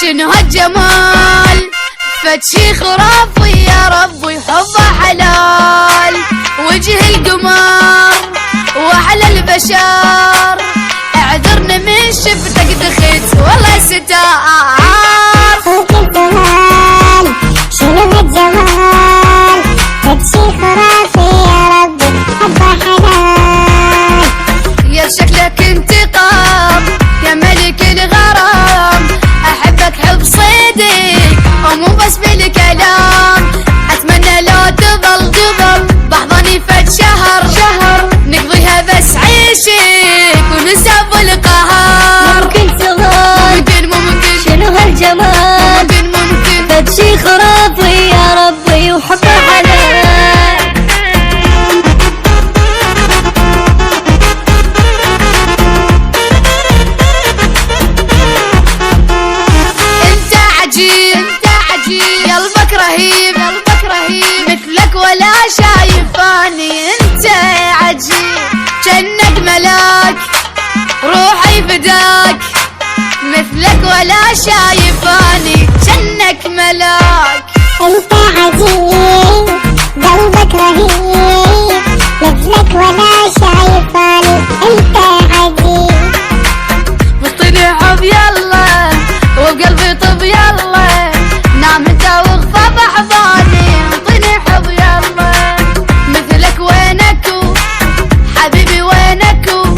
شنو هالجمال فتشي خرافي يا ربي حبه حلال وجه القمر وعلى البشر اعذرنا من شفتك دخيت والله ستار فوق الجمال شنو هالجمال فتشي خرافي يا ربي حبه حلال يا شكلك انتقام يا ملك الغرام احبك حب صدق ومو بس بالكلام اتمنى لو تظل بحضني فد شهر نقضيها بس عيشك ونسى بالقهر ممكن تظل ممكن شنو هالجمال ممكن فتشي خرافي يا ربي وحبه حلال قلبك رهيب مثلك ولا شايفاني انت عجيب جنك ملاك روحي فداك مثلك ولا شايفاني جنك ملاك انت عجيب قلبك رهيب مثلك ولا شايفاني انت عجيب بطني حب يلا وبقلبي طب يلا نام انت واغفى بحضاني انطيني حب يلا مثلك وينكو حبيبي وينكو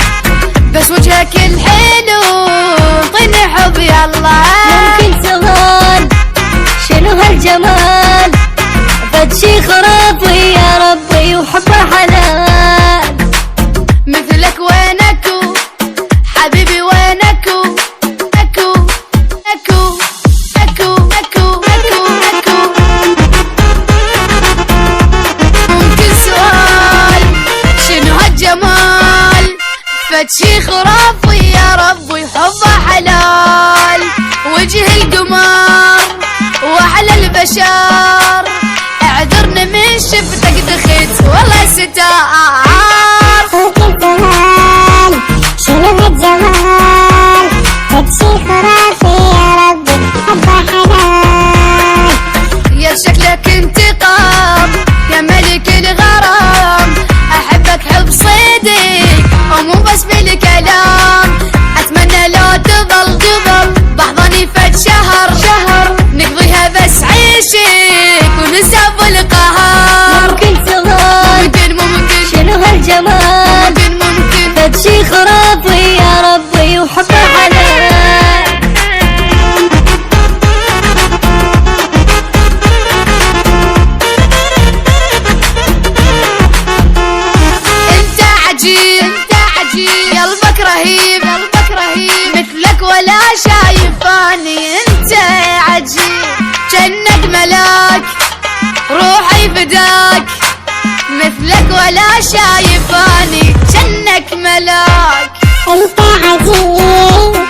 بس وجهك الحلو انطيني حب يلا ممكن تظل شنو هالجمال فتشي خرافي يا ربي وحبه حلال مثلك وينكو حبيبي وينكو فتشي خرافي يا ربي حبه حلال وجه القمر وعلى البشر اعذرنا من شفتك دخيت والله ستار فوق الجمال شنو هالجمال فتشي خرافي يا ربي حبه حلال يا شكلك انتقام يا ملك الغرام احبك حب صدق ومو بس بالكلام اتمنى لو تظل بحضني فد شهر نقضيها بس عيشك ونسى بالقهر ممكن تظل ممكن شنو هالجمال ممكن فتشي خرافي يا ربي وحبه حلال انت عجيب قلبك رهيب مثلك ولا شايفاني انت عجيب جنك ملاك روحي فداك مثلك ولا شايفاني جنك ملاك انت عجيب